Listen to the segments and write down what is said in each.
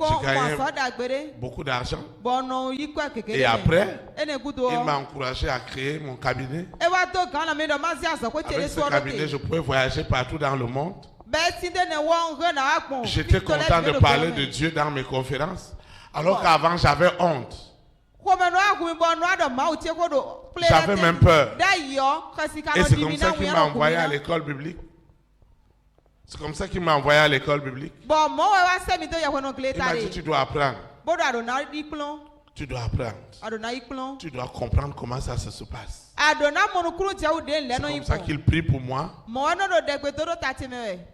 J'ai gagné beaucoup d'argent. Et après, il m'a encouragé à créer mon cabinet. Avec ce cabinet, je pouvais voyager partout dans le monde. J'étais content de parler de Dieu dans mes conférences. Alors qu'avant, j'avais honte. J'avais même peur. Et c'est comme ça qu'il m'a envoyé à l'école biblique. C'est comme ça qu'il m'a envoyé à l'école biblique. Il m'a dit, tu dois apprendre. Tu dois apprendre. Tu dois comprendre comment ça se passe. C'est comme ça qu'il prie pour moi.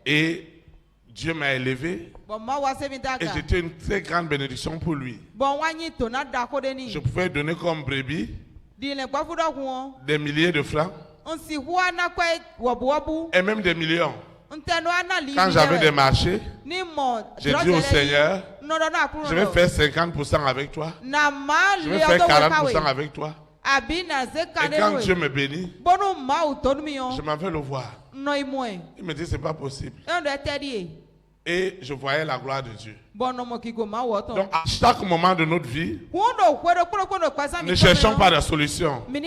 Et Dieu m'a élevé. Et j'étais une très grande bénédiction pour lui. Je pouvais donner comme brebis des milliers de francs. Et même des millions. Quand j'avais des marchés, j'ai dit au Seigneur, je vais faire 50% avec toi. Je vais faire 40% avec toi. Et quand Dieu me bénit, je m'en vais le voir. Il me dit, c'est pas possible. Et je voyais la gloire de Dieu. Donc, à chaque moment de notre vie, ne cherchons pas de solution. Mais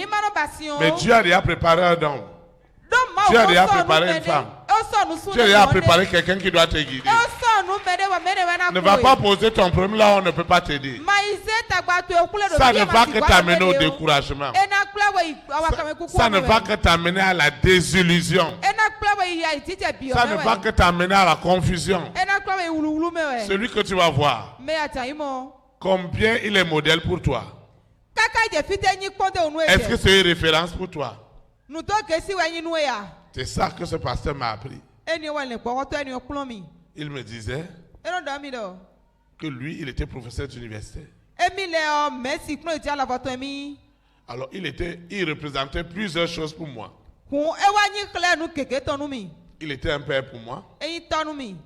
Dieu a déjà préparé un homme. Dieu a déjà préparé une femme. Dieu a déjà préparé quelqu'un qui doit te guider. Ne va pas poser ton problème là où on ne peut pas t'aider. Ça ne va que t'amener au découragement. Ça ne va que t'amener à la désillusion. Ça ne va que t'amener à la confusion. Celui que tu vas voir, combien il est modèle pour toi? Est-ce que c'est une référence pour toi? C'est ça que ce pasteur m'a appris. Il me disait que lui, il était professeur d'université. Alors, il représentait plusieurs choses pour moi. Il était un père pour moi.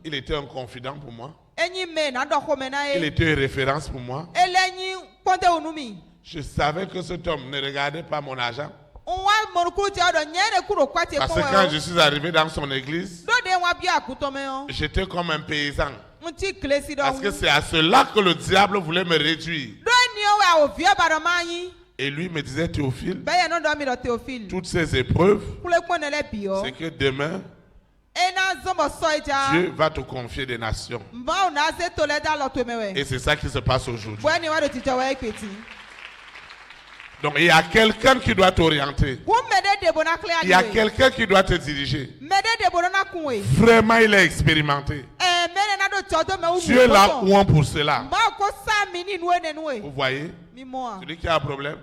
Il était un confident pour moi. Il était une référence pour moi. Je savais que cet homme ne regardait pas mon argent. Parce que quand je suis arrivé dans son église, j'étais comme un paysan. Parce que c'est à cela que le diable voulait me réduire. Et lui me disait, Théophile, toutes ces épreuves, c'est que demain, Dieu va te confier des nations. Et c'est ça qui se passe aujourd'hui. Donc il y a quelqu'un qui doit t'orienter. Il y a quelqu'un qui doit te diriger. Vraiment, il est expérimenté. Tu es là ou on pour cela. Vous voyez, celui qui a un problème,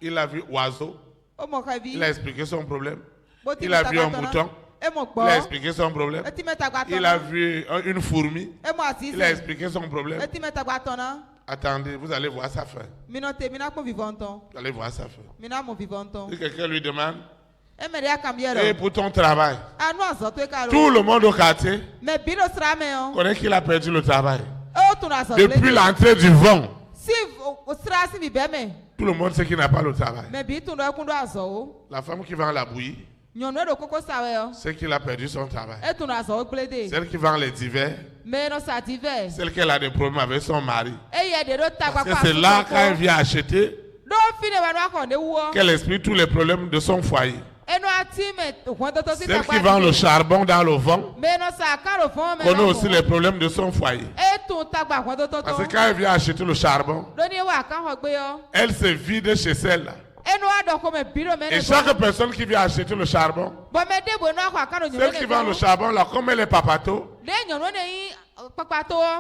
il a vu oiseau, il a expliqué son problème. Il a vu un mouton, il a expliqué son problème. Il a vu une fourmi, il a expliqué son problème. Attendez, vous allez voir sa fin. Vous allez voir sa fin. Si quelqu'un lui demande, et pour ton travail, tout le monde au quartier connaît qu'il a perdu le travail. Depuis l'entrée du vent, tout le monde sait qu'il n'a pas le travail. La femme qui vend la bouillie, c'est qu'il a perdu son travail. Celle qui vend les divers, celle qui a des problèmes avec son mari. Parce que c'est là, quand elle vient acheter, qu'elle explique tous les problèmes de son foyer. Celle qui vend le charbon dans le vent connaît aussi les problèmes de son foyer. Parce que quand elle vient acheter le charbon, elle se vide chez celle-là. Et chaque personne qui vient acheter le charbon, celle qui vend le charbon, là, comme elle est papato,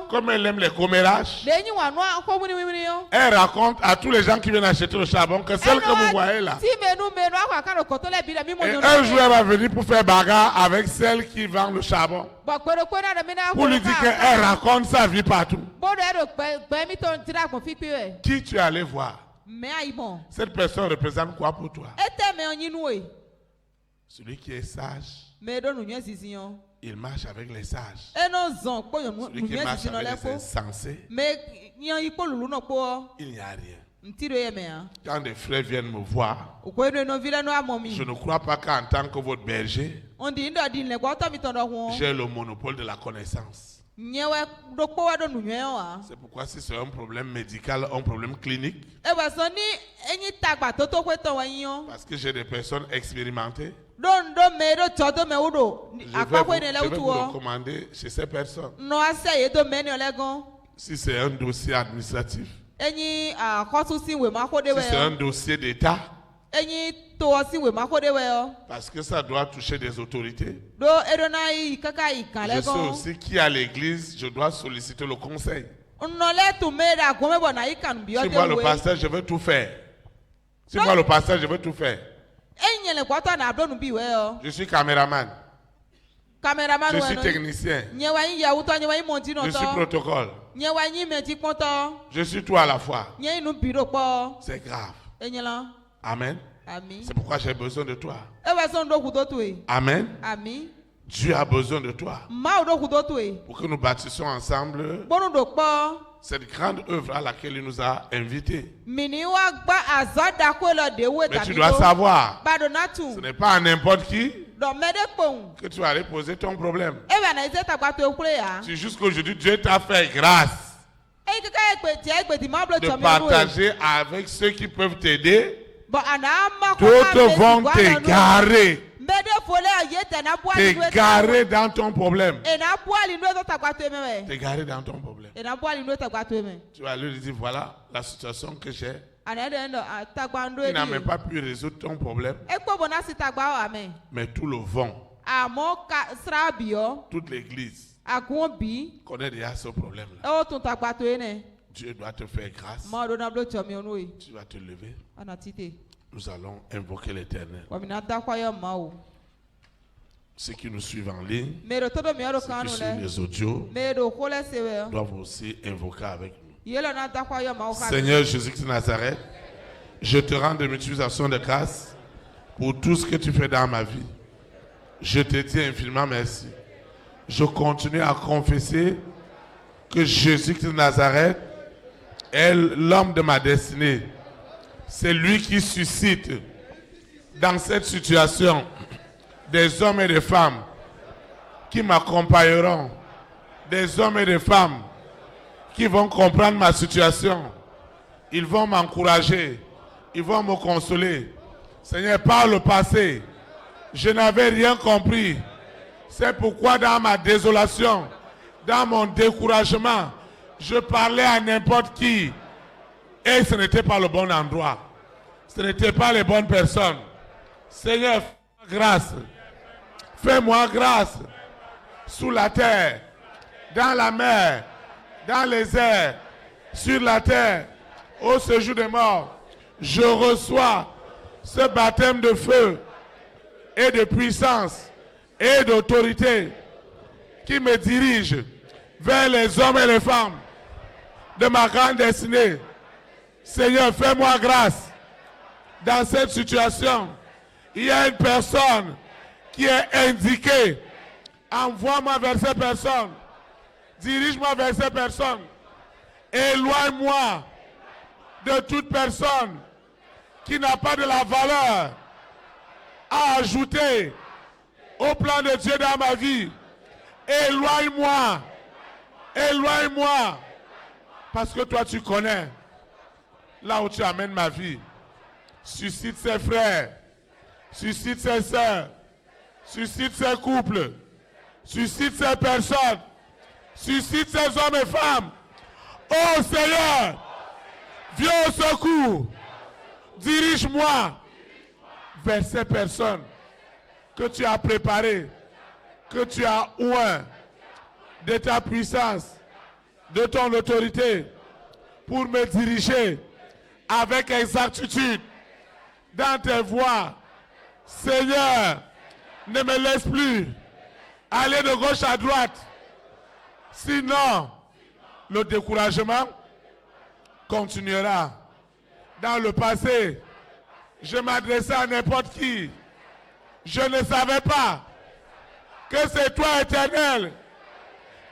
comme elle aime les commérages, elle raconte à tous les gens qui viennent acheter le charbon que celle que vous voyez là, et un jour elle va venir pour faire bagarre avec celle qui vend le charbon, pour lui dire qu'elle raconte sa vie partout. Qui tu es allé voir? Cette personne représente quoi pour toi? Celui qui est sage, il marche avec les sages. Celui qui marche avec les insensés, il n'y a rien. Quand des frères viennent me voir, je ne crois pas qu'en tant que votre berger, j'ai le monopole de la connaissance. C'est pourquoi si c'est un problème médical, un problème clinique, parce que j'ai des personnes expérimentées, je vais vous recommander chez ces personnes. Si c'est un dossier administratif, si c'est un dossier d'État, parce que ça doit toucher des autorités. Je sais aussi qui à l'église, je dois solliciter le conseil. Si moi le pasteur, je veux tout faire. Si moi le pasteur, je veux tout faire. Je suis caméraman. Je suis technicien. Je suis protocole. Je suis tout à la fois. C'est grave. Amen. C'est pourquoi j'ai besoin de toi. Amen. Dieu a besoin de toi. Pour que nous bâtissions ensemble cette grande œuvre à laquelle il nous a invités. Mais tu dois savoir, ce n'est pas à n'importe qui que tu vas aller poser ton problème. C'est juste qu'aujourd'hui, Dieu t'a fait grâce de partager avec ceux qui peuvent t'aider. D'autres vont t'égarer. T'égarer dans ton problème. T'égarer dans ton problème. Tu vas lui dire, voilà la situation que j'ai. Il n'a même pas pu résoudre ton problème. Mais tout le vent, toute l'église connaît déjà ce problème-là. Dieu doit te faire grâce. Tu vas te lever. Nous allons invoquer l'Éternel. Ceux qui nous suivent en ligne, ceux qui suivent les audios, doivent aussi invoquer avec nous. Seigneur Jésus-Christ de Nazareth, je te rends de multiplications de grâce pour tout ce que tu fais dans ma vie. Je te dis infiniment merci. Je continue à confesser que Jésus-Christ de Nazareth est l'homme de ma destinée. C'est lui qui suscite dans cette situation des hommes et des femmes qui m'accompagneront, des hommes et des femmes qui vont comprendre ma situation. Ils vont m'encourager, ils vont me consoler. Seigneur, par le passé, je n'avais rien compris. C'est pourquoi dans ma désolation, dans mon découragement, je parlais à n'importe qui. Et ce n'était pas le bon endroit. Ce n'était pas les bonnes personnes. Seigneur, fais-moi grâce. Fais-moi grâce. Sous la terre, dans la mer, dans les airs, sur la terre, au séjour des morts. Je reçois ce baptême de feu et de puissance et d'autorité qui me dirige vers les hommes et les femmes de ma grande destinée. Seigneur, fais-moi grâce. Dans cette situation, il y a une personne qui est indiquée. Envoie-moi vers cette personne. Dirige-moi vers cette personne. Éloigne-moi de toute personne qui n'a pas de la valeur à ajouter au plan de Dieu dans ma vie. Éloigne-moi. Éloigne-moi. Parce que toi, tu connais là où tu amènes ma vie. Suscite ses frères. Suscite ses sœurs. Suscite ses couples. Suscite ces personnes. Suscite ces hommes et femmes. Oh Seigneur, viens au secours. Dirige-moi vers ces personnes que tu as préparées, que tu as oint de ta puissance, de ton autorité, pour me diriger avec exactitude dans tes voies. Seigneur, ne me laisse plus aller de gauche à droite. Sinon, le découragement continuera. Dans le passé, je m'adressais à n'importe qui. Je ne savais pas que c'est toi, Éternel,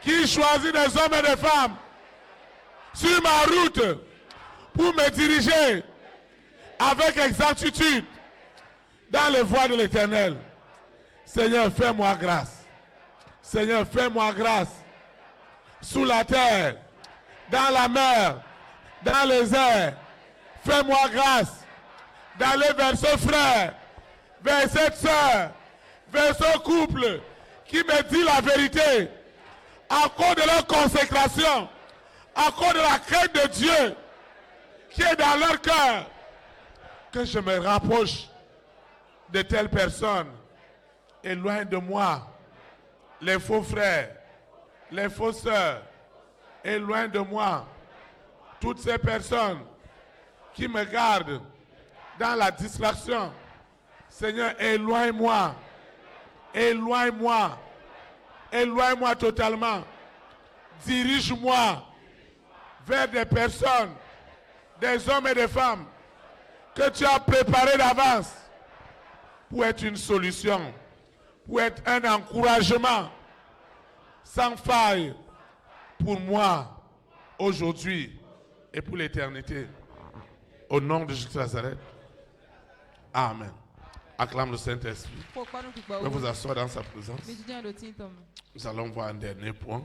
qui choisis des hommes et des femmes sur ma route pour me diriger avec exactitude dans les voies de l'Éternel. Seigneur, fais-moi grâce. Seigneur, fais-moi grâce. sous la terre, dans la mer, dans les airs. Fais-moi grâce d'aller vers ce frère, vers cette soeur, vers ce couple qui me dit la vérité à cause de leur consécration, à cause de la crainte de Dieu qui est dans leur cœur, que je me rapproche de telles personnes. Éloigne de moi les faux frères, les faux sœurs. Éloigne de moi toutes ces personnes qui me gardent dans la distraction. Seigneur, éloigne-moi. Éloigne-moi. Éloigne-moi totalement. Dirige-moi vers des personnes, des hommes et des femmes que tu as préparés d'avance pour être une solution, pour être un encouragement sans faille pour moi aujourd'hui et pour l'éternité. Au nom de Jésus de Nazareth. Amen. Acclame le Saint-Esprit. Vous vous asseoir dans sa présence. Nous allons voir un dernier point.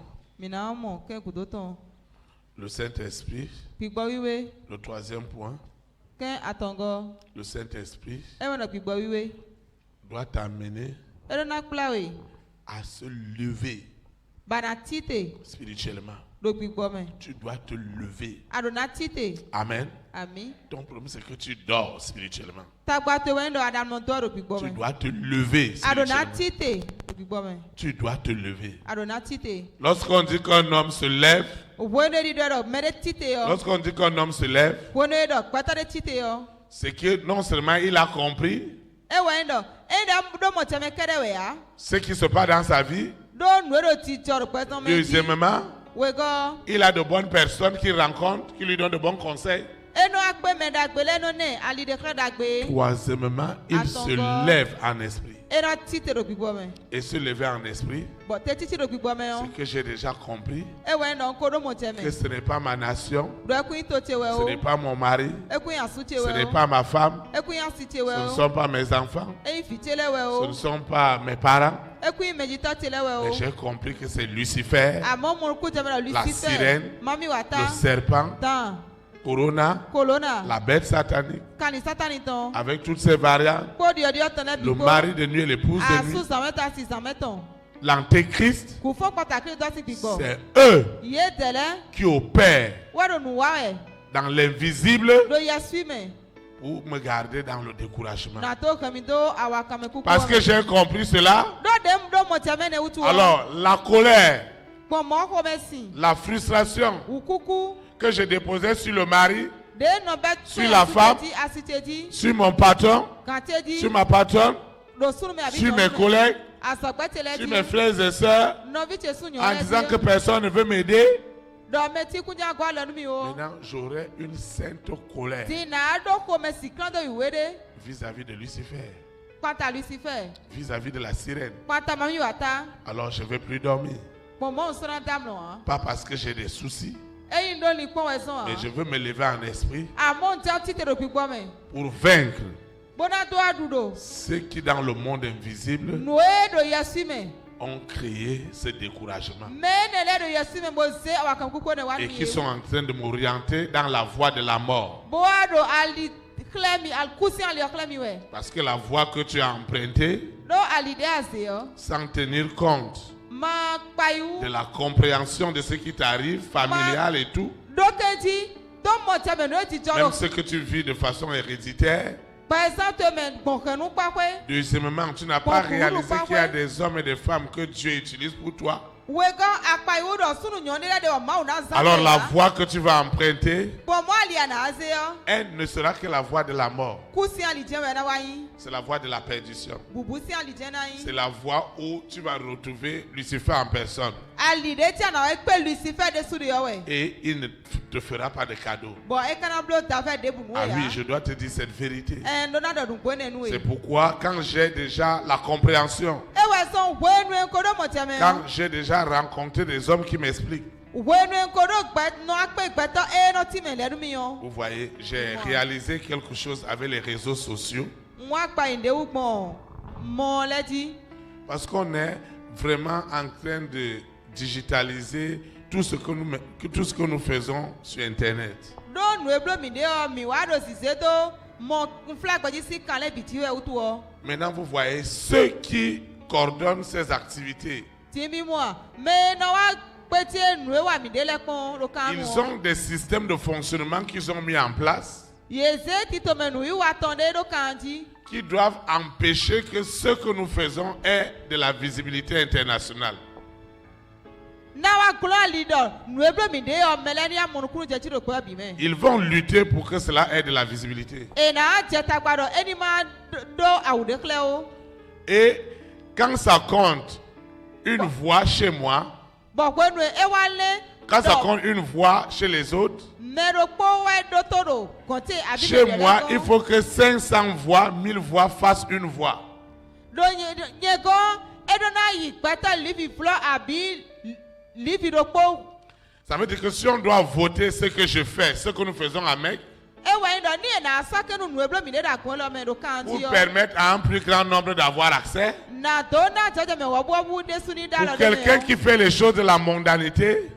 Le Saint-Esprit. Le troisième point. Le Saint-Esprit doit t'amener à se lever spirituellement. Tu dois te lever. Amen. Ton problème, c'est que tu dors spirituellement. Tu dois te lever spirituellement. Tu dois te lever. Lorsqu'on dit qu'un homme se lève, c'est que non seulement il a compris ce qui se passe dans sa vie, deuxièmement, il a de bonnes personnes qu'il rencontre, qui lui donnent de bons conseils. Troisièmement, il se lève en esprit. Et se lever en esprit, ce que j'ai déjà compris, que ce n'est pas ma nation, ce n'est pas mon mari, ce n'est pas ma femme, ce ne sont pas mes enfants, ce ne sont pas mes parents. Mais j'ai compris que c'est Lucifer, la sirène, le serpent, Corona, la bête satanique, avec toutes ses variantes, le mari de nuit et l'épouse de nuit, l'antéchrist, c'est eux qui opèrent dans l'invisible pour me garder dans le découragement. Parce que j'ai compris cela, alors la colère, la frustration que je déposais sur le mari, sur la femme, sur mon patron, sur ma patronne, sur mes collègues, sur mes frères et sœurs, en disant que personne ne veut m'aider. Maintenant, j'aurai une sainte colère vis-à-vis de Lucifer, vis-à-vis de la sirène. Alors je ne vais plus dormir. Pas parce que j'ai des soucis, mais je veux me lever en esprit pour vaincre ceux qui dans le monde invisible ont créé ce découragement et qui sont en train de m'orienter dans la voie de la mort. Parce que la voie que tu as empruntée, sans tenir compte de la compréhension de ce qui t'arrive, familial et tout, même ce que tu vis de façon héréditaire. Deuxièmement, tu n'as pas réalisé qu'il y a des hommes et des femmes que Dieu utilise pour toi. Alors la voie que tu vas emprunter, elle ne sera que la voie de la mort. C'est la voie de la perdition. C'est la voie où tu vas retrouver Lucifer en personne. Et il ne te fera pas de cadeau. Ah oui, je dois te dire cette vérité. C'est pourquoi quand j'ai déjà la compréhension, quand j'ai déjà rencontré des hommes qui m'expliquent, vous voyez, j'ai réalisé quelque chose avec les réseaux sociaux. Parce qu'on est vraiment en train de digitaliser tout ce que nous faisons sur Internet. Maintenant, vous voyez ceux qui coordonnent ces activités. Ils ont des systèmes de fonctionnement qu'ils ont mis en place qui doivent empêcher que ce que nous faisons ait de la visibilité internationale. Ils vont lutter pour que cela ait de la visibilité. Et quand ça compte une voix chez moi, quand ça compte une voix chez les autres, chez moi, il faut que 500 voix, 1000 voix fassent une voix. Ça veut dire que si on doit voter ce que je fais, ce que nous faisons à Mecque, pour permettre à un plus grand nombre d'avoir accès, pour quelqu'un qui fait les choses de la mondanité,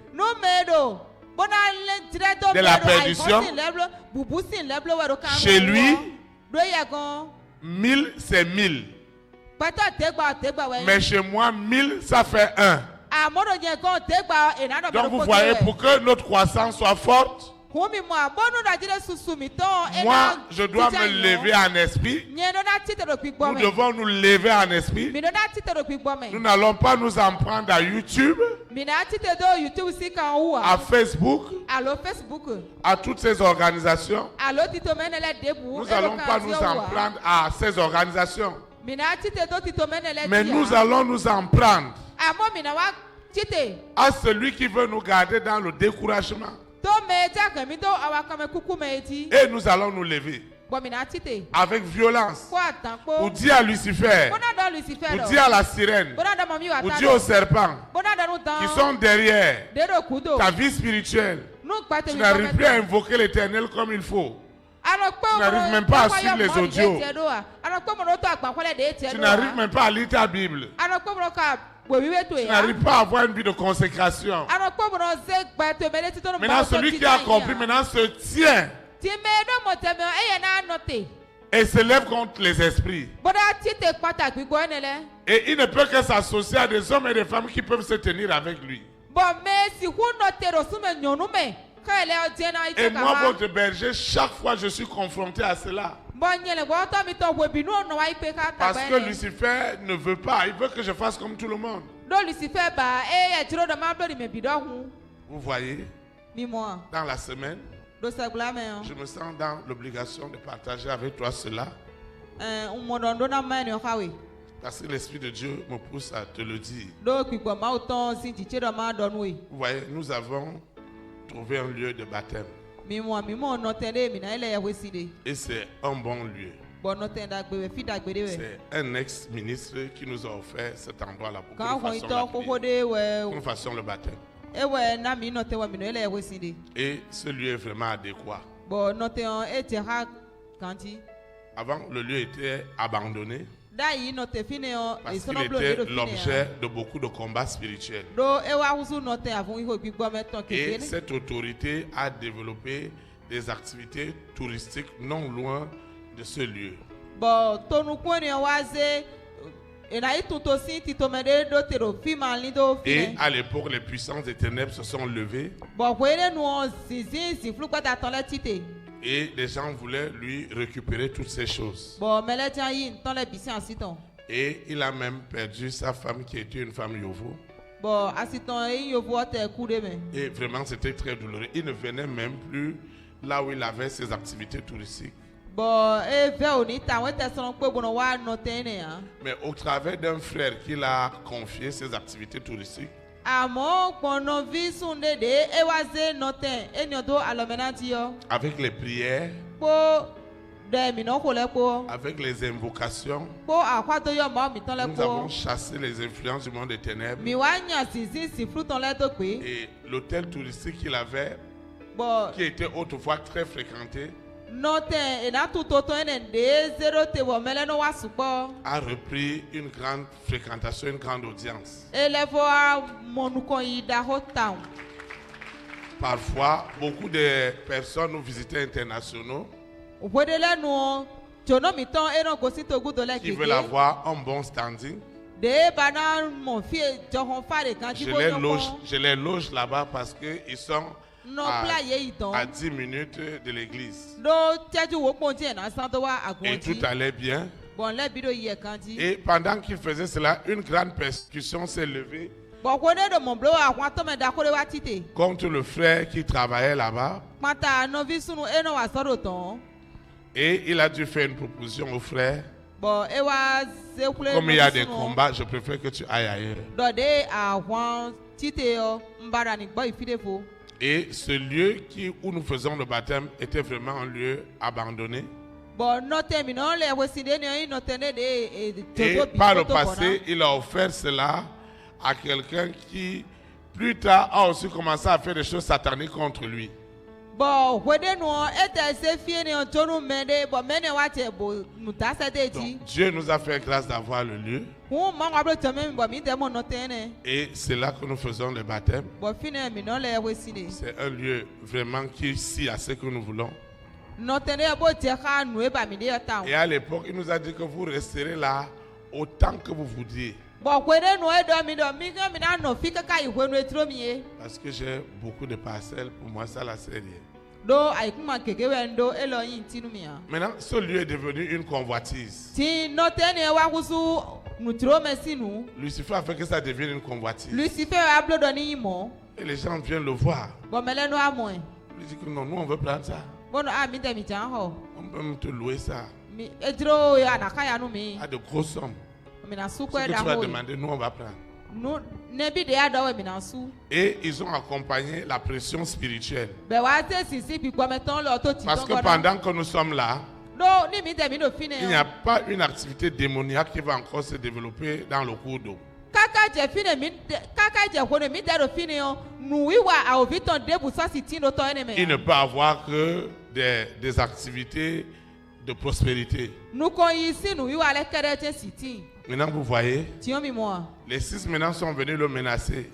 de la perdition, chez lui, 1000 c'est 1000. Mais chez moi, 1000 ça fait 1. Donc vous voyez, pour que notre croissance soit forte, moi, je dois me lever en esprit. Nous devons nous lever en esprit. Nous n'allons pas nous en prendre à YouTube, à Facebook, à toutes ces organisations. Nous n'allons pas nous en prendre à ces organisations. Mais nous allons nous en prendre à celui qui veut nous garder dans le découragement. Et nous allons nous lever avec violence pour dire à Lucifer, pour dire à la sirène, pour dire aux serpents qui sont derrière ta vie spirituelle. Tu n'arrives plus à invoquer l'Éternel comme il faut. Tu n'arrives même pas à suivre les audios. Tu n'arrives même pas à lire ta Bible. Tu n'arrives pas à avoir une vie de consécration. Maintenant, celui qui a compris, maintenant se tient et se lève contre les esprits. Et il ne peut que s'associer à des hommes et des femmes qui peuvent se tenir avec lui. Et moi, votre berger, chaque fois je suis confronté à cela. Parce que Lucifer ne veut pas, il veut que je fasse comme tout le monde. Vous voyez, dans la semaine, je me sens dans l'obligation de partager avec toi cela. Parce que l'Esprit de Dieu me pousse à te le dire. Vous voyez, nous avons trouvé un lieu de baptême. Et c'est un bon lieu. C'est un ex-ministre qui nous a offert cet endroit-là pour que nous fassions le baptême. Et ce lieu est vraiment adéquat. Avant, le lieu était abandonné parce qu'il était l'objet de beaucoup de combats spirituels. Et cette autorité a développé des activités touristiques non loin de ce lieu. Et à l'époque, les puissances des ténèbres se sont levées. Et les gens voulaient lui récupérer toutes ces choses. Et il a même perdu sa femme qui était une femme yovo. Et vraiment c'était très douloureux. Il ne venait même plus là où il avait ses activités touristiques. Mais au travers d'un frère qu'il a confié ses activités touristiques, avec les prières, avec les invocations, nous avons chassé les influences du monde des ténèbres. Et l'hôtel touristique qu'il avait, qui était autrefois très fréquenté, a repris une grande fréquentation, une grande audience. Parfois, beaucoup de personnes ou visiteurs internationaux qui veulent avoir un bon standing, je les loge là-bas parce qu'ils sont à 10 minutes de l'église. Et tout allait bien. Et pendant qu'ils faisaient cela, une grande persécution s'est levée contre le frère qui travaillait là-bas. Et il a dû faire une proposition au frère. Comme il y a des combats, je préfère que tu ailles ailleurs. Et ce lieu où nous faisons le baptême était vraiment un lieu abandonné. Et par le passé, il a offert cela à quelqu'un qui, plus tard, a aussi commencé à faire des choses sataniques contre lui. Donc, Dieu nous a fait grâce d'avoir le lieu. Et c'est là que nous faisons le baptême. C'est un lieu vraiment qui scie à ce que nous voulons. Et à l'époque, il nous a dit que vous resterez là autant que vous voudriez. Parce que j'ai beaucoup de parcelles, pour moi ça la sert rien. Maintenant, ce lieu est devenu une convoitise. Lucifer a fait que ça devienne une convoitise. Et les gens viennent le voir. Il dit que non, nous on veut prendre ça. On peut même te louer ça. À de grosses sommes. Ce que tu vas demander, nous on va prendre. Et ils ont accompagné la pression spirituelle. Parce que pendant que nous sommes là, il n'y a pas une activité démoniaque qui va encore se développer dans le cours d'eau. Il ne peut avoir que des activités de prospérité. Maintenant, vous voyez, les 6 maintenant sont venus le menacer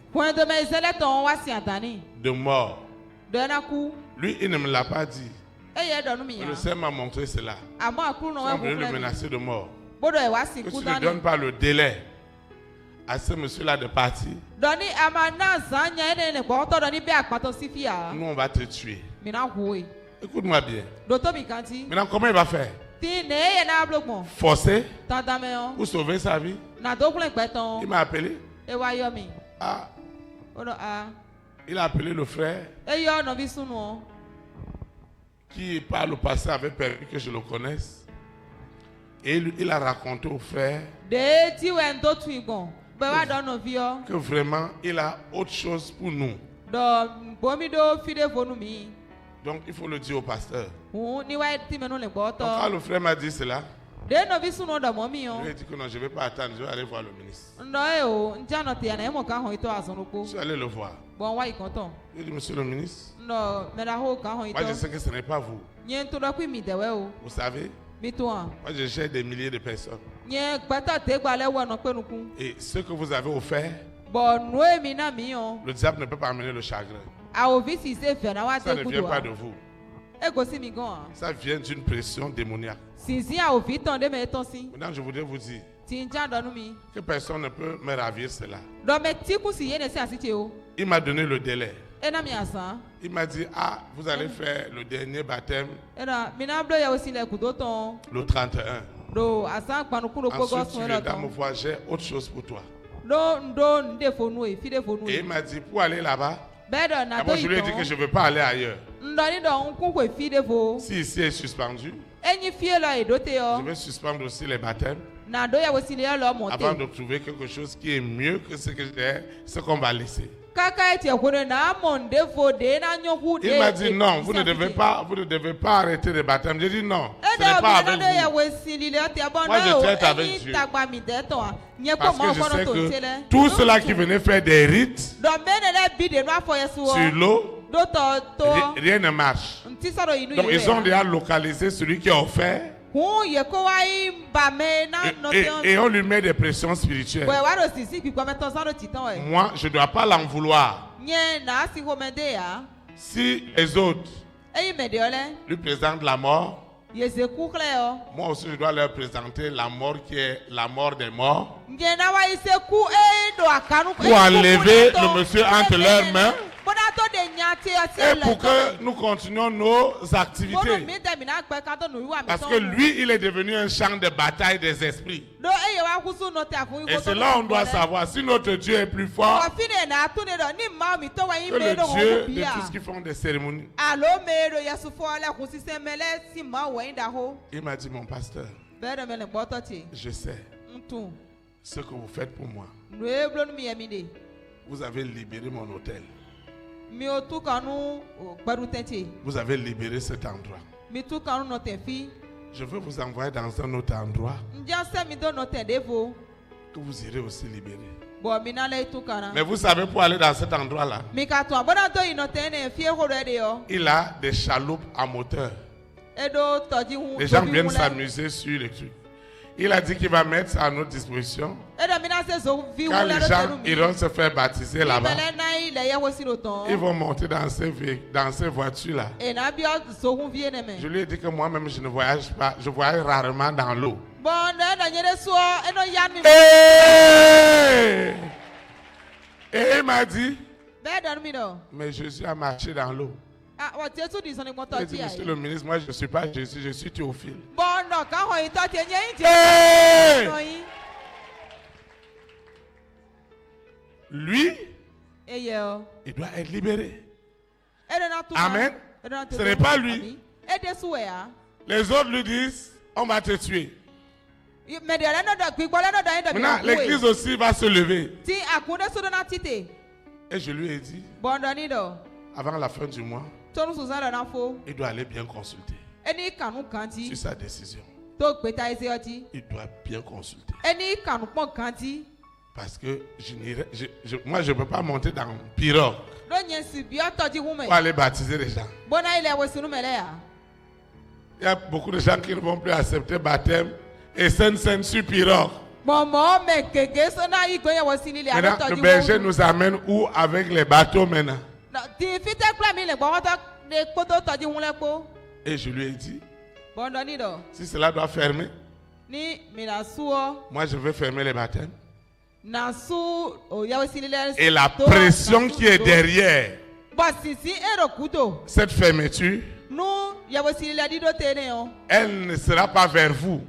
de mort. Lui, il ne me l'a pas dit. Le Seigneur m'a montré cela. Ils sont venus le menacer de mort. Que tu ne donnes pas le délai à ce monsieur-là de partir, nous on va te tuer. Écoute-moi bien. Maintenant, comment il va faire? Forcer pour sauver sa vie. Il m'a appelé. Il a appelé le frère qui par le passé avait permis que je le connaisse. Et il a raconté au frère que vraiment il a autre chose pour nous. Donc il faut le dire au pasteur. Donc quand le frère m'a dit cela, je lui ai dit que non, je ne vais pas attendre, je vais aller voir le ministre. Je suis allé le voir. Je lui ai dit, monsieur le ministre, moi je sais que ce n'est pas vous. Vous savez, moi je gère des milliers de personnes. Et ce que vous avez offert, le diable ne peut pas amener le chagrin. Ça ne vient pas de vous. Ça vient d'une pression démoniaque. Maintenant, je voudrais vous dire que personne ne peut me ravir cela. Il m'a donné le délai. Il m'a dit, vous allez faire le dernier baptême le 31. Ensuite, tu viendras me voir, j'ai autre chose pour toi. Et il m'a dit, pour aller là-bas, d'abord, je lui ai dit que je ne veux pas aller ailleurs. Si ici est suspendu, je vais suspendre aussi les baptèmes avant de trouver quelque chose qui est mieux que ce que j'ai, ce qu'on va laisser. Il m'a dit non, vous ne devez pas arrêter les baptêmes. J'ai dit non, ce n'est pas avec vous. Moi je traite avec Dieu. Parce que je sais que tout cela qui venait faire des rites sur l'eau, rien ne marche. Donc ils ont déjà localisé celui qui a offert. Et on lui met des pressions spirituelles. Moi, je ne dois pas l'en vouloir. Si les autres lui présentent la mort, moi aussi je dois leur présenter la mort qui est la mort des morts. Pour enlever le monsieur entre leurs mains. Et pour que nous continuions nos activités. Parce que lui, il est devenu un champ de bataille des esprits. Et c'est là on doit savoir si notre Dieu est plus fort que le Dieu de tous ceux qui font des cérémonies. Il m'a dit, mon pasteur, je sais ce que vous faites pour moi. Vous avez libéré mon hôtel. Vous avez libéré cet endroit. Je veux vous envoyer dans un autre endroit que vous irez aussi libérer. Mais vous savez, pour aller dans cet endroit-là, il a des chaloupes à moteur. Les gens viennent s'amuser sur les trucs. Il a dit qu'il va mettre ça à notre disposition. Quand les gens iront se faire baptiser là-bas, ils vont monter dans ces voitures-là. Je lui ai dit que moi-même, je ne voyage pas. Je voyage rarement dans l'eau. Et il m'a dit, mais Jésus a marché dans l'eau. Il dit, monsieur le ministre, moi je ne suis pas Jésus, je suis Théophile. Lui, il doit être libéré. Amen. Ce n'est pas lui. Les autres lui disent, on va te tuer. Maintenant, l'église aussi va se lever. Et je lui ai dit, avant la fin du mois, il doit aller bien consulter sur sa décision. Il doit bien consulter. Parce que moi, je ne peux pas monter dans une pirogue pour aller baptiser les gens. Il y a beaucoup de gens qui ne vont plus accepter baptême et scène sur pirogue. Maintenant, le berger nous amène où avec les bateaux maintenant? Et je lui ai dit, si cela doit fermer, moi je vais fermer les baptêmes. Et la pression qui est derrière cette fermeture, elle ne sera pas vers vous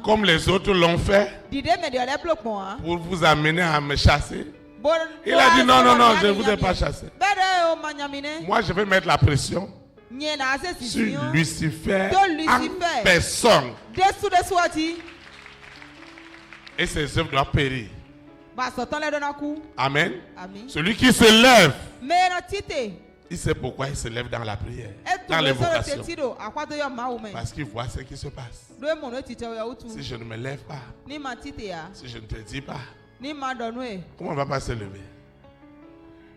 comme les autres l'ont fait pour vous amener à me chasser. Il a dit non, je ne vous ai pas chassé. Moi, je vais mettre la pression sur Lucifer en personne. Et ses œuvres doivent périr. Amen. Celui qui se lève, il sait pourquoi il se lève dans la prière, dans l'évocation. Parce qu'il voit ce qui se passe. Si je ne me lève pas, si je ne te dis pas, comment on ne va pas se lever?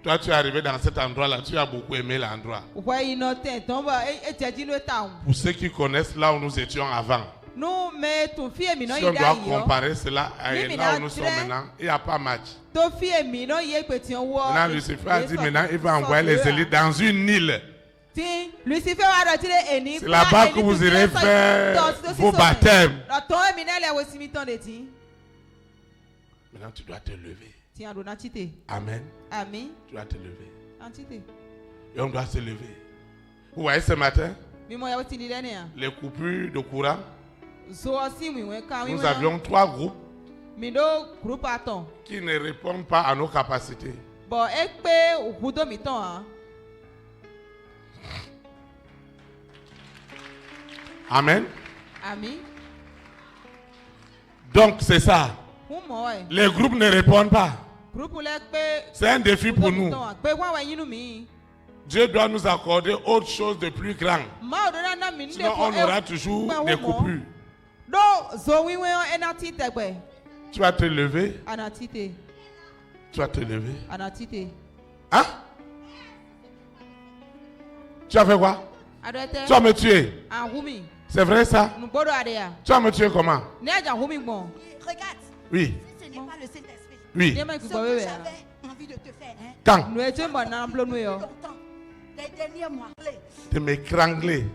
Toi, tu es arrivé dans cet endroit-là, tu as beaucoup aimé l'endroit. Pour ceux qui connaissent là où nous étions avant, si on doit comparer cela à là où nous sommes maintenant, il n'y a pas match. Maintenant, Lucifer a dit maintenant, il va envoyer les élites dans une île. C'est là-bas que vous irez faire vos baptêmes. Maintenant, tu dois te lever. Amen. Tu dois te lever. Et on doit se lever. Vous voyez ce matin, les coupures de courant, nous avions 3 groupes qui ne répondent pas à nos capacités. Amen. Donc c'est ça. Les groupes ne répondent pas. C'est un défi pour nous. Dieu doit nous accorder autre chose de plus grand. Sinon on aura toujours des coupures. Tu vas te lever. Tu vas te lever. Hein? Tu as fait quoi? Tu vas me tuer. C'est vrai ça? Tu vas me tuer comment? Regarde. Oui. Ce n'est pas le Saint-Esprit. Oui. Ce que j'avais envie de te faire. Hein? Quand? Les derniers mois. De m'étrangler.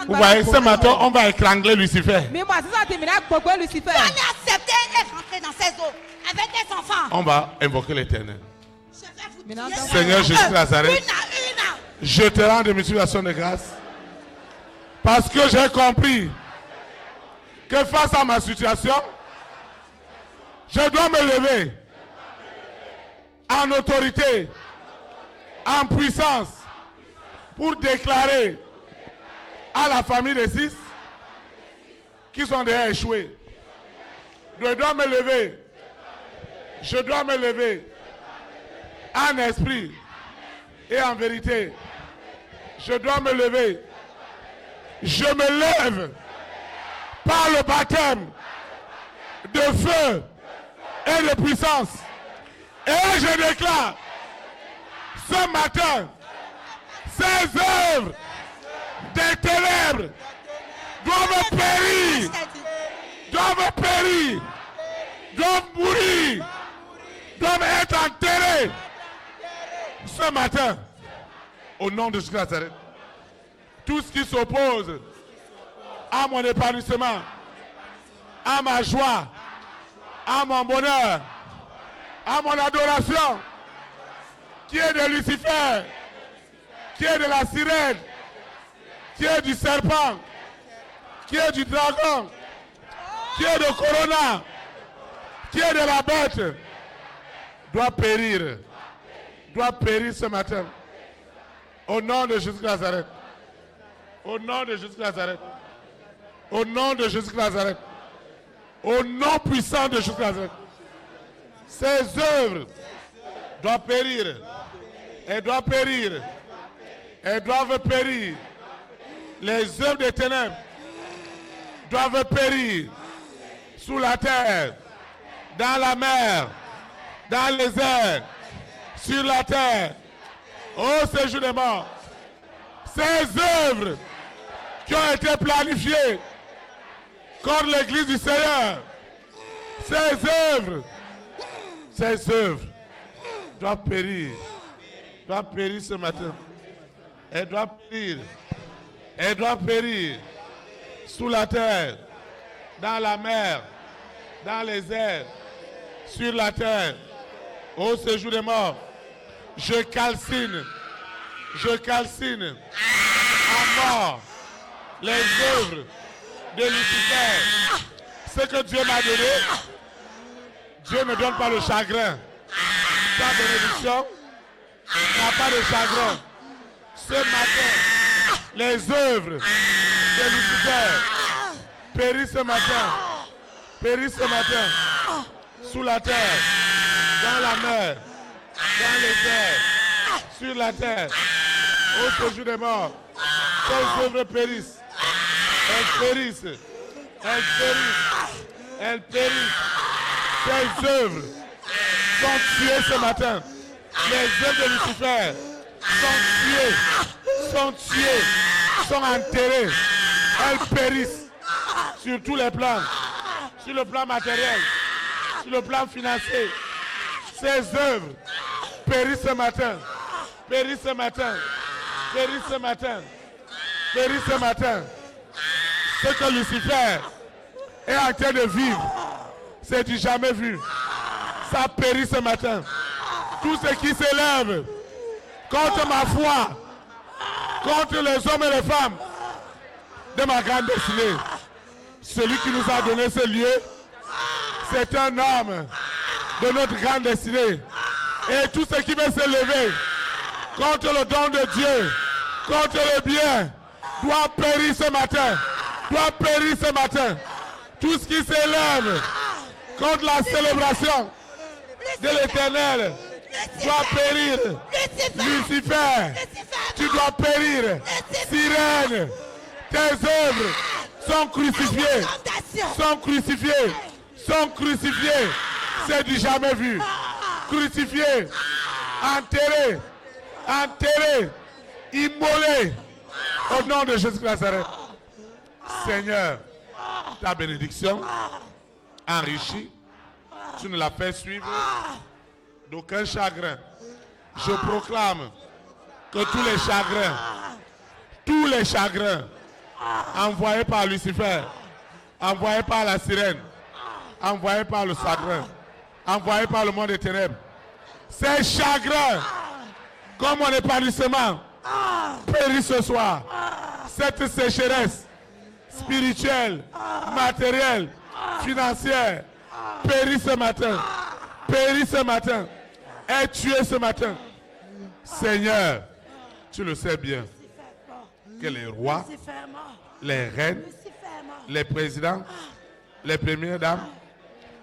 Vous voyez, ce matin, on va étrangler Lucifer. Tu allais accepter et rentrer dans ses eaux avec des enfants. On va invoquer l'Éternel. Seigneur Jésus de Nazareth, je te rends de multiplication de grâce. Parce que j'ai compris que face à ma situation, je dois me lever en autorité, en puissance, pour déclarer à la famille des 6 qui sont déjà échoués. Je dois me lever. Je dois me lever en esprit et en vérité. Je dois me lever. Je me lève par le baptême de feu et de puissance. Et je déclare ce matin, ces œuvres des ténèbres doivent périr, doivent périr, doivent mourir, doivent être enterrés ce matin au nom de Jésus Nazareth. Tout ce qui s'oppose à mon épanouissement, à ma joie, à mon bonheur, à mon adoration, qui est de Lucifer, qui est de la sirène, qui est du serpent, qui est du dragon, qui est de Corona, qui est de la bête, doit périr ce matin. Au nom de Jésus Nazareth. Au nom de Jésus Nazareth. Au nom de Jésus Nazareth. Au nom puissant de Jésus Nazareth. Ces œuvres doivent périr. Elles doivent périr. Elles doivent périr. Les œuvres des ténèbres doivent périr sous la terre, dans la mer, dans les airs, sur la terre, au séjour des morts. Ces œuvres qui ont été planifiées contre l'église du Seigneur, ces œuvres doivent périr ce matin. Elles doivent périr sous la terre, dans la mer, dans les airs, sur la terre, au séjour des morts. Je calcine à mort les œuvres de Lucifer. Ce que Dieu m'a donné, Dieu ne donne pas le chagrin. Sa bénédiction n'a pas de chagrin. Ce matin, les œuvres de Lucifer périssent ce matin, sous la terre, dans la mer, dans les airs, sur la terre, au séjour des morts. Ces œuvres périssent. Elles périssent. Ces œuvres sont tuées ce matin. Les œuvres de Lucifer sont tuées, sont enterrées. Elles périssent sur tous les plans. Sur le plan matériel, sur le plan financier. Ces œuvres périssent ce matin. Périssent ce matin. Ce que Lucifer est en train de vivre, c'est du jamais vu. Ça périt ce matin. Tout ce qui s'élève contre ma foi, contre les hommes et les femmes de ma grande destinée. Celui qui nous a donné ce lieu, c'est un homme de notre grande destinée. Et tout ce qui veut s'élever contre le don de Dieu, contre le bien, doit périr ce matin. Tout ce qui s'élève contre la célébration de l'Éternel doit périr. Lucifer, tu dois périr. Sirène, tes œuvres sont crucifiées. C'est du jamais vu. Crucifié, enterré, immolé au nom de Jésus Nazareth. Seigneur, ta bénédiction enrichie, tu nous l'as fait suivre d'aucun chagrin. Je proclame que tous les chagrins envoyés par Lucifer, envoyés par la sirène, envoyés par le chagrin, envoyés par le monde des ténèbres, ces chagrins, comme mon épanouissement, périt ce soir. Cette sécheresse spirituelle, matérielle, financière, périt ce matin, est tué ce matin. Seigneur, tu le sais bien que les rois, les reines, les présidents, les premières dames,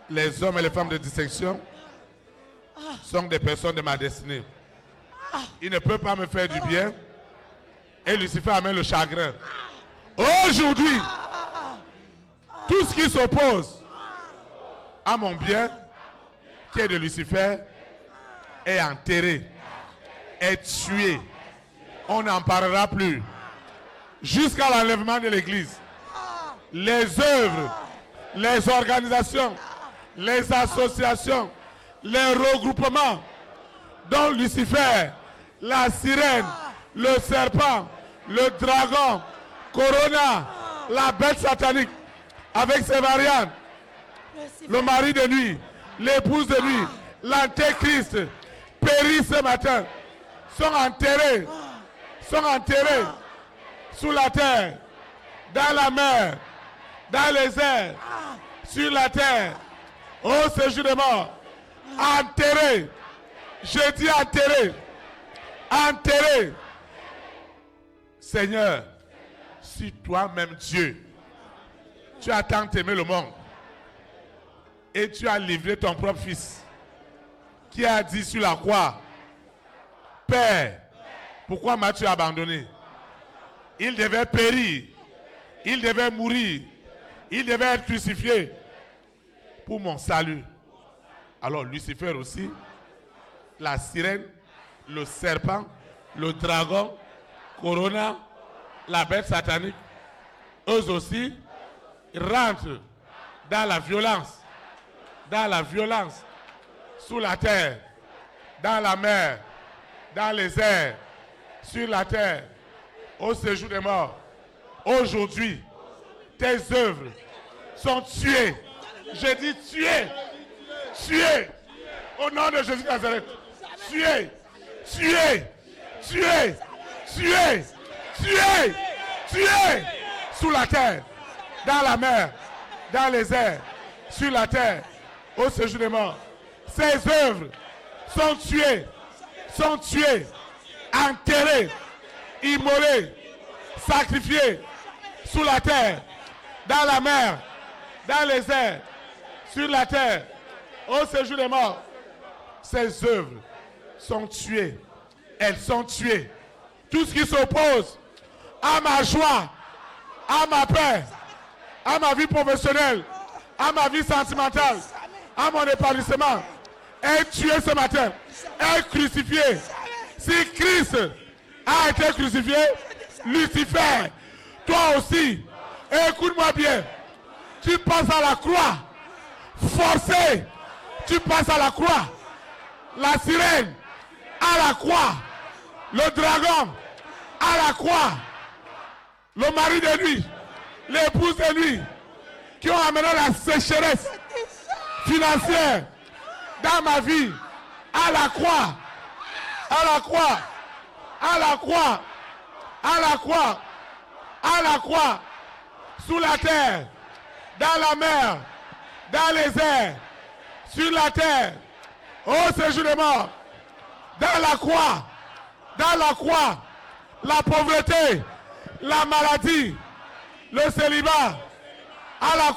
les hommes et les femmes de distinction sont des personnes de ma destinée. Ils ne peuvent pas me faire du bien et Lucifer amène le chagrin. Aujourd'hui, tout ce qui s'oppose à mon bien, qui est de Lucifer, est enterré, est tué. On n'en parlera plus. Jusqu'à l'enlèvement de l'Église. Les œuvres, les organisations, les associations, les regroupements dont Lucifer, la sirène, le serpent, le dragon, Corona, la bête satanique, avec ses variantes, le mari de nuit, l'épouse de nuit, l'antéchrist, périt ce matin, sont enterrés sous la terre, dans la mer, dans les airs, sur la terre, au séjour des morts, enterrés. Je dis enterrés. Seigneur, si toi-même Dieu, tu as tant aimé le monde et tu as livré ton propre fils qui a dit sur la croix, Père, pourquoi m'as-tu abandonné? Il devait périr, il devait mourir, il devait être crucifié pour mon salut. Alors Lucifer aussi, la sirène, le serpent, le dragon, Corona, la bête satanique, eux aussi rentrent dans la violence, sous la terre, dans la mer, dans les airs, sur la terre, au séjour des morts. Aujourd'hui, tes œuvres sont tuées. Je dis tuées, au nom de Jésus de Nazareth. Tuées, sous la terre, dans la mer, dans les airs, sur la terre, au séjour des morts. Ces œuvres sont tuées, enterrées, immolées, sacrifiées, sous la terre, dans la mer, dans les airs, sur la terre, au séjour des morts. Ces œuvres sont tuées. Elles sont tuées. Tout ce qui s'oppose à ma joie, à ma paix, à ma vie professionnelle, à ma vie sentimentale, à mon épanouissement, est tué ce matin, est crucifié. Si Christ a été crucifié, Lucifer, toi aussi, écoute-moi bien, tu passes à la croix, forcé, tu passes à la croix, la sirène à la croix, le dragon à la croix, le mari de nuit, l'épouse de nuit, qui ont amené la sécheresse financière dans ma vie, à la croix, sous la terre, dans la mer, dans les airs, sur la terre, au séjour des morts, dans la croix, la pauvreté, la maladie, le célibat, à la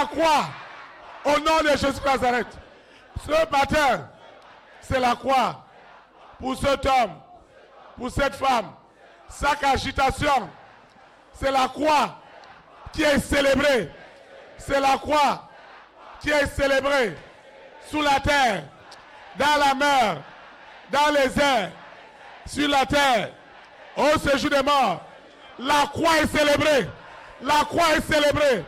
croix, au nom de Jésus de Nazareth. Ce matin, c'est la croix pour cet homme, pour cette femme. Chaque agitation, c'est la croix qui est célébrée. C'est la croix qui est célébrée sous la terre, dans la mer, dans les airs, sur la terre, au séjour des morts. La croix est célébrée. La croix est célébrée.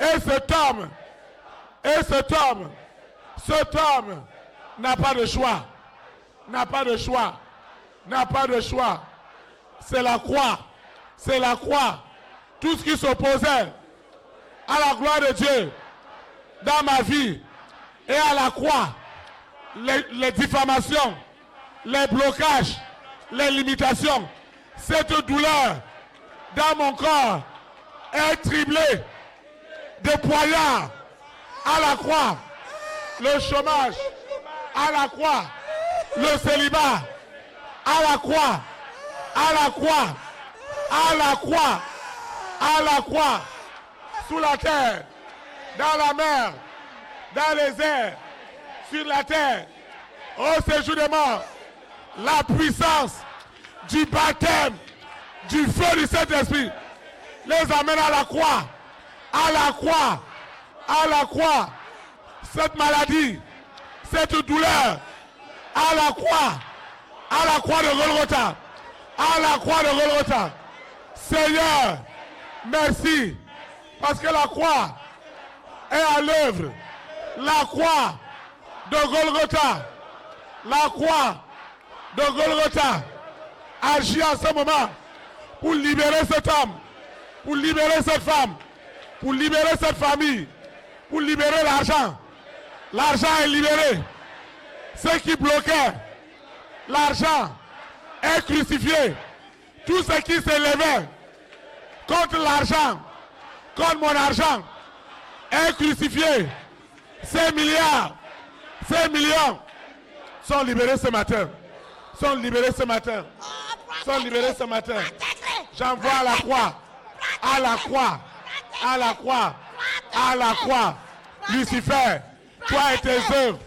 Et cet homme n'a pas de choix. N'a pas de choix. N'a pas de choix. C'est la croix. C'est la croix. Tout ce qui s'opposait à la gloire de Dieu dans ma vie et à la croix, les diffamations, les blocages, les limitations, cette douleur dans mon corps est triplée de poignards à la croix, le chômage à la croix, le célibat à la croix, à la croix, à la croix, à la croix, sous la terre, dans la mer, dans les airs, sur la terre, au séjour des morts, la puissance du baptême, du feu du Saint-Esprit, les amène à la croix, à la croix, à la croix. Cette maladie, cette douleur, à la croix de Golgotha, à la croix de Golgotha. Seigneur, merci, parce que la croix est à l'œuvre. La croix de Golgotha, la croix de Golgotha agit en ce moment pour libérer cet homme, pour libérer cette femme, pour libérer cette famille, pour libérer l'argent. L'argent est libéré. Ce qui bloquait l'argent est crucifié. Tout ce qui s'élevait contre l'argent, contre mon argent, est crucifié. Ces milliards, ces millions sont libérés ce matin. Sont libérés ce matin. Sont libérés ce matin. J'envoie à la croix. À la croix. À la croix. À la croix. Lucifer, toi et tes œuvres,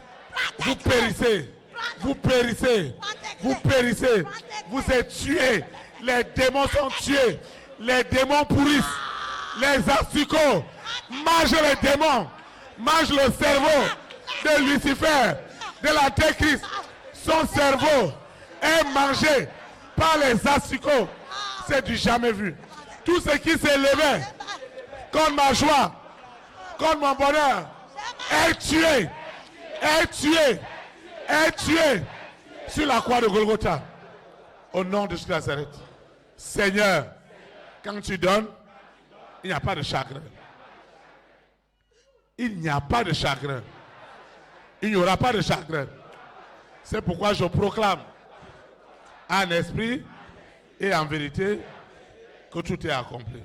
vous périssez. Vous périssez. Vous périssez. Vous êtes tués. Les démons sont tués. Les démons pourrissent. Les asticots mangent les démons. Mangent le cerveau de Lucifer, de l'Antéchrist. Son cerveau est mangé par les asticots. C'est du jamais vu. Tout ce qui s'élevait contre ma joie, contre mon bonheur, est tué. Est tué. Est tué sur la croix de Golgotha. Au nom de Nazareth. Seigneur, quand tu donnes, il n'y a pas de chagrin. Il n'y a pas de chagrin. Il n'y aura pas de chagrin. C'est pourquoi je proclame en esprit et en vérité que tout est accompli.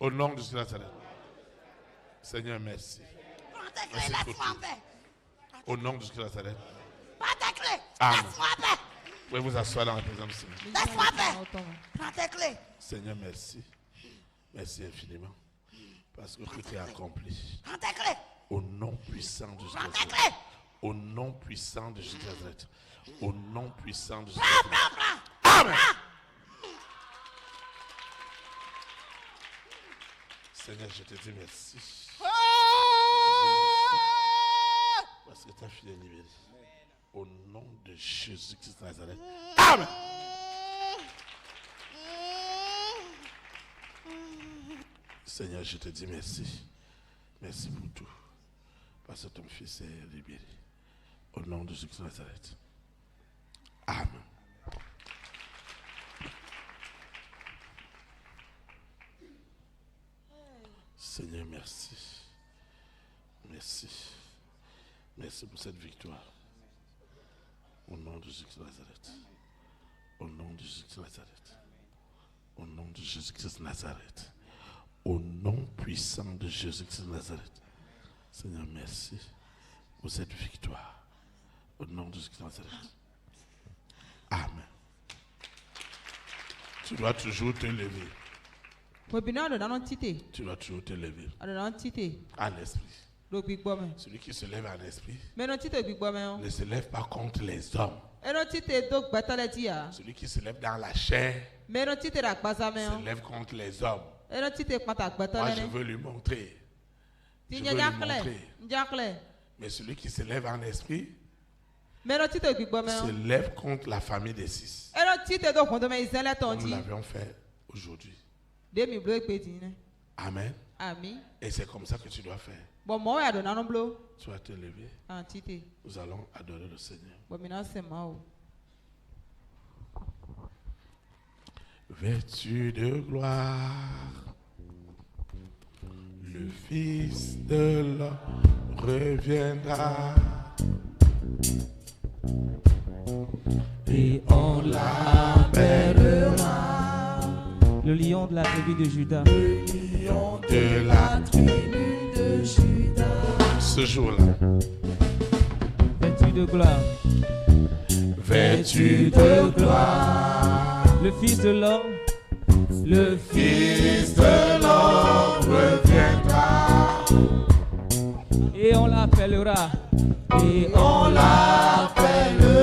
Au nom de Nazareth. Seigneur, merci. Merci pour tout. Au nom de Nazareth. Amen. Vous pouvez vous asseoir dans la présence du Seigneur. Prends tes clés. Seigneur, merci. Merci infiniment. Parce que tout est accompli. Prends tes clés. Au nom puissant de Jésus. Au nom puissant de Jésus. Au nom puissant de Jésus. Amen. Seigneur, je te dis merci. Parce que ta fille est libérée. Au nom de Jésus-Christ de Nazareth. Amen. Seigneur, je te dis merci. Merci pour tout. Parce que ton fils est libéré. Au nom de Jésus-Christ de Nazareth. Amen. Seigneur, merci. Merci. Merci pour cette victoire. Au nom de Jésus-Christ de Nazareth. Au nom de Jésus-Christ de Nazareth. Au nom de Jésus-Christ de Nazareth. Au nom puissant de Jésus-Christ de Nazareth. Seigneur, merci pour cette victoire. Au nom de Jésus-Christ de Nazareth. Amen. Tu dois toujours te lever. Tu dois toujours te lever. En esprit. Celui qui se lève en esprit ne se lève pas contre les hommes. Celui qui se lève dans la chair se lève contre les hommes. Moi, je veux lui montrer. Je veux lui montrer. Mais celui qui se lève en esprit se lève contre la famille des six. Comme nous l'avions fait aujourd'hui. Amen. Et c'est comme ça que tu dois faire. Tu vas te lever. Nous allons adorer le Seigneur. Vêtu de gloire, le Fils de l'homme reviendra. Et on l'appellera le lion de la tribu de Juda. Le lion de la tribu de Juda. Ce jour-là, vêtu de gloire, vêtu de gloire, le Fils de l'homme, le Fils de l'homme reviendra. Et on l'appellera. Et on l'appellera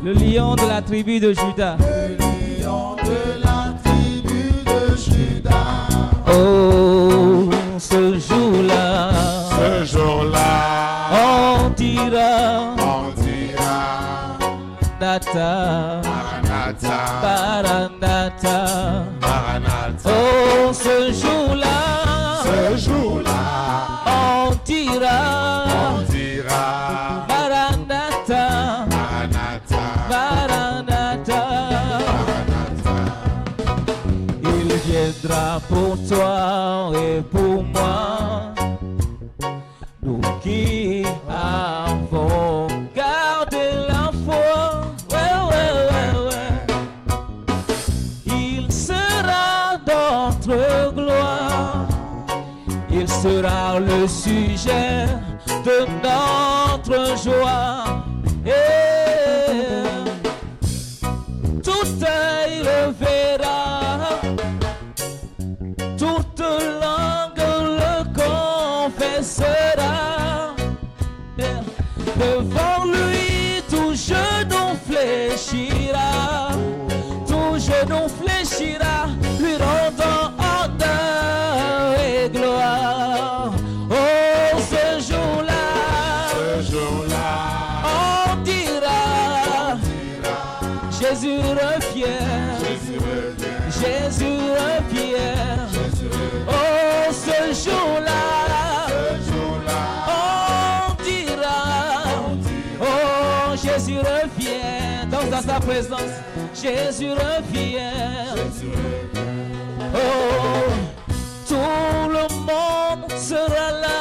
le lion de la tribu de Juda. Le lion de la tribu de Juda. Oh, ce jour-là, on dira, Nata, Maranatha. Oh, ce jour-là, on dira, Maranatha, Maranatha. Il viendra pour toi et pour moi, nous qui avons gardé la foi. Il sera notre gloire, il sera le sujet de notre joie. Et tout œil le verra, toute langue le confessera. Devant lui, tout genou fléchira, tout genou fléchira, lui rendant honneur et gloire. Oh, ce jour-là, on dira, Jésus revient, Jésus revient. Oh, ce jour-là, on dira, oh, Jésus revient. Dans sa présence, Jésus revient. Oh, tout le monde sera là.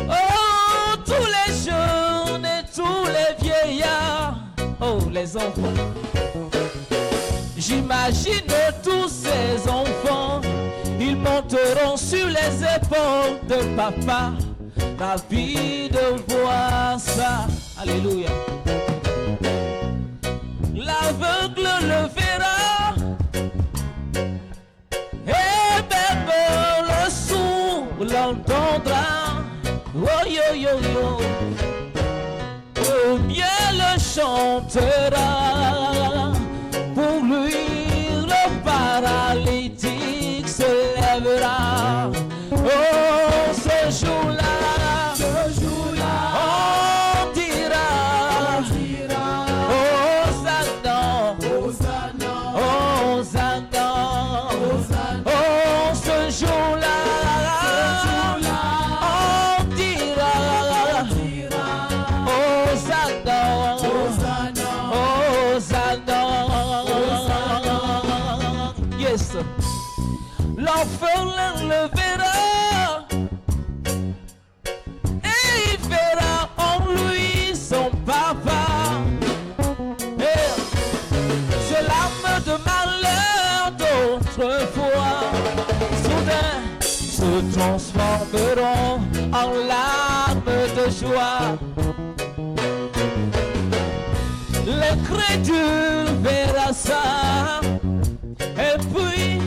Oh, tous les jeunes et tous les vieillards. Oh, les enfants. J'imagine tous ces enfants, ils monteront sur les épaules de papa, ravis de voir ça. Alléluia. L'aveugle le verra, et même le sourd l'entendra. Oh yo yo yo, le miel chantera. Pour lui, le paralytique se lèvera. Oh, ce jour-là, on dira, Hosanna, Hosanna. Oh, ce jour-là, on dira, Hosanna, Hosanna. Yes. L'enfant le verra, et il verra en lui son papa. Et c'est l'âme de malheur d'autrefois, soudain se transformeront en larmes de joie. L'incrédule verra ça, et puis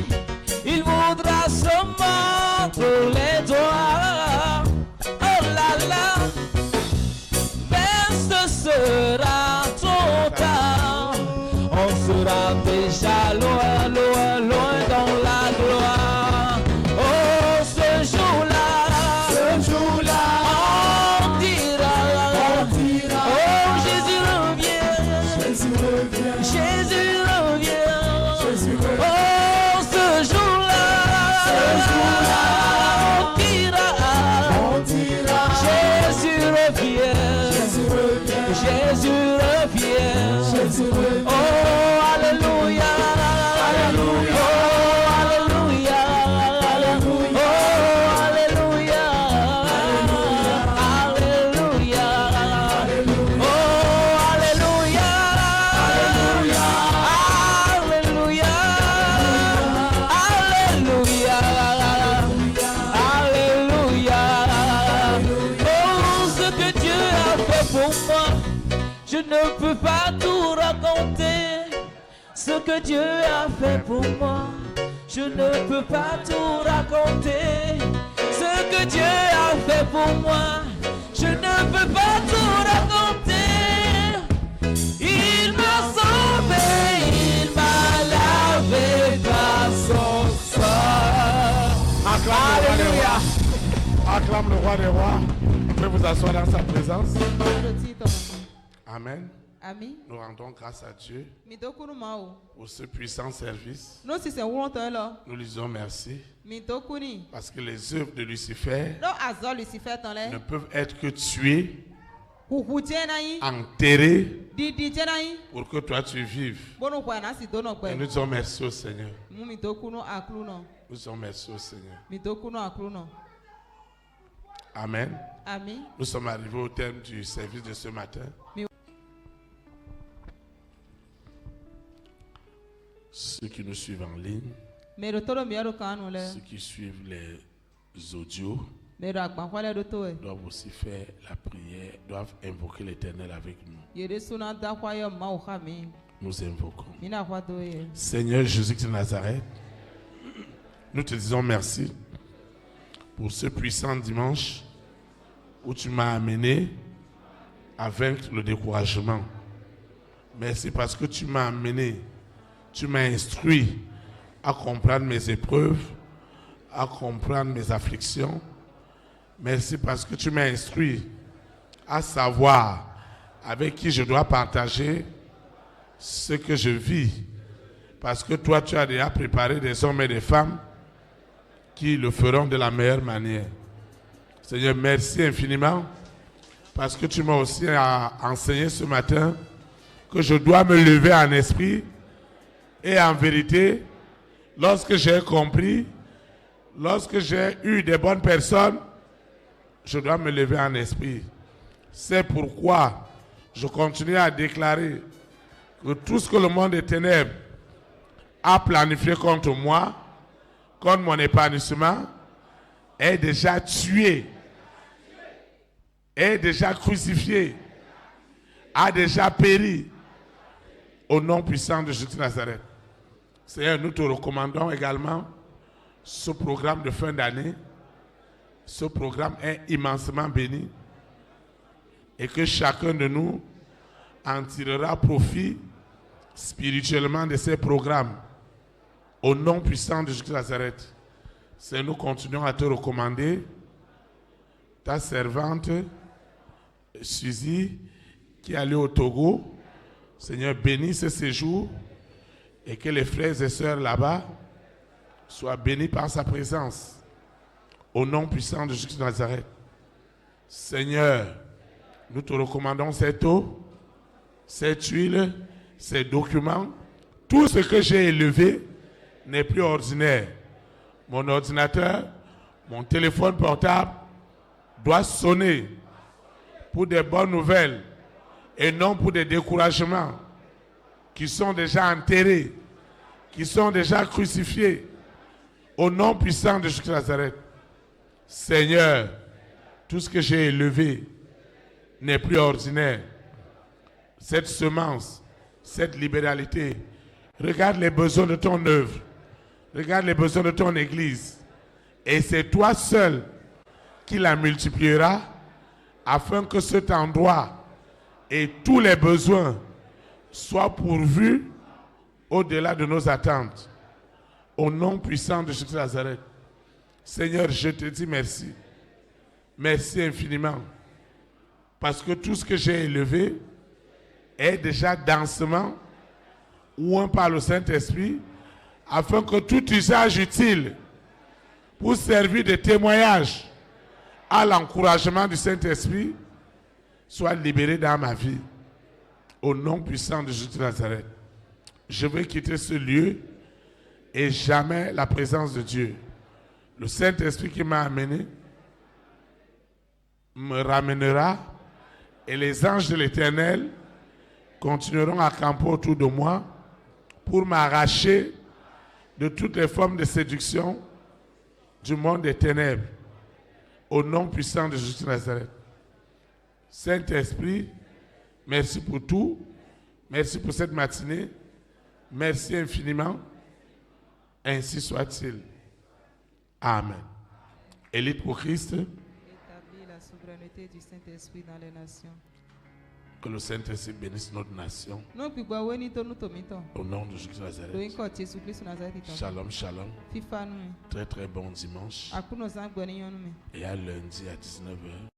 il voudra se mordre les doigts. Oh là là, mais ce sera trop tard. On sera déjà loin, loin, loin dans la gloire. Oh, ce jour-là, on dira, oh, Jésus revient, Jésus revient. Ce que Dieu a fait pour moi, je ne peux pas tout raconter. Ce que Dieu a fait pour moi, je ne peux pas tout raconter. Il m'a sauvé, il m'a lavé par son sang. Alléluia. Acclame le roi des rois. Vous pouvez vous asseoir dans sa présence. Amen. Amen. Nous rendons grâce à Dieu pour ce puissant service. Nous disons merci parce que les œuvres de Lucifer ne peuvent être que tuées, enterrées pour que toi tu vives. Et nous disons merci au Seigneur. Nous disons merci au Seigneur. Amen. Amen. Nous sommes arrivés au terme du service de ce matin. Ceux qui nous suivent en ligne, ceux qui suivent les audios, doivent aussi faire la prière, doivent invoquer l'Éternel avec nous. Nous invoquons. Seigneur Jésus-Christ de Nazareth, nous te disons merci pour ce puissant dimanche où tu m'as amené à vaincre le découragement. Merci parce que tu m'as amené, tu m'as instruit à comprendre mes épreuves, à comprendre mes afflictions. Merci parce que tu m'as instruit à savoir avec qui je dois partager ce que je vis. Parce que toi, tu as déjà préparé des hommes et des femmes qui le feront de la meilleure manière. Seigneur, merci infiniment parce que tu m'as aussi enseigné ce matin que je dois me lever en esprit. Et en vérité, lorsque j'ai compris, lorsque j'ai eu des bonnes personnes, je dois me lever en esprit. C'est pourquoi je continue à déclarer que tout ce que le monde des ténèbres a planifié contre moi, contre mon épanouissement, est déjà tué, est déjà crucifié, a déjà péri au nom puissant de Jésus de Nazareth. Seigneur, nous te recommandons également ce programme de fin d'année. Ce programme est immensement béni et que chacun de nous en tirera profit spirituellement de ces programmes. Au nom puissant de Jésus de Nazareth. Seigneur, nous continuons à te recommander ta servante Suzy qui est allée au Togo. Seigneur, bénis ce séjour et que les frères et sœurs là-bas soient bénis par sa présence. Au nom puissant de Jésus de Nazareth. Seigneur, nous te recommandons cette eau, cette huile, ces documents. Tout ce que j'ai élevé n'est plus ordinaire. Mon ordinateur, mon téléphone portable doit sonner pour des bonnes nouvelles et non pour des découragements qui sont déjà enterrés, qui sont déjà crucifiés. Au nom puissant de Jésus de Nazareth. Seigneur, tout ce que j'ai élevé n'est plus ordinaire. Cette semence, cette libéralité, regarde les besoins de ton œuvre, regarde les besoins de ton église. Et c'est toi seul qui la multipliera afin que cet endroit et tous les besoins soient pourvus au-delà de nos attentes. Au nom puissant de Jésus de Nazareth. Seigneur, je te dis merci. Merci infiniment. Parce que tout ce que j'ai élevé est déjà dansement oint par le Saint-Esprit afin que tout usage utile pour servir de témoignage à l'encouragement du Saint-Esprit soit libéré dans ma vie. Au nom puissant de Jésus de Nazareth, je vais quitter ce lieu et jamais la présence de Dieu. Le Saint-Esprit qui m'a amené me ramènera et les anges de l'Éternel continueront à camper autour de moi pour m'arracher de toutes les formes de séduction du monde des ténèbres. Au nom puissant de Jésus de Nazareth. Saint-Esprit, merci pour tout. Merci pour cette matinée. Merci infiniment. Ainsi soit-il. Amen. Élite pour Christ. Établis la souveraineté du Saint-Esprit dans les nations. Que le Saint-Esprit bénisse notre nation. Au nom de Jésus de Nazareth. Shalom, shalom. Très très bon dimanche. Et à lundi à 19h.